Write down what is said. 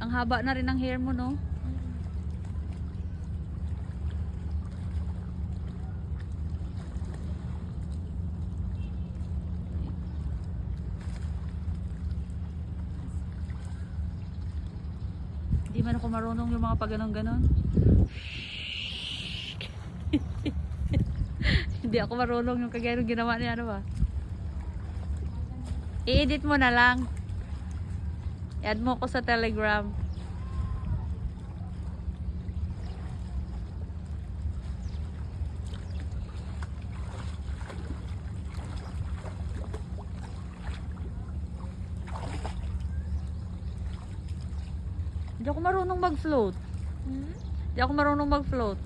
Ang haba na rin ng hair mo, no? Hindi man ako marunong yung mga pag-ganon-ganon. Hindi ako marunong yung kagaya ng ginawa niya, ano ba? I-edit mo na lang. I-add mo ko sa Telegram. Hindi ako marunong mag-float. Hindi ako marunong mag-float.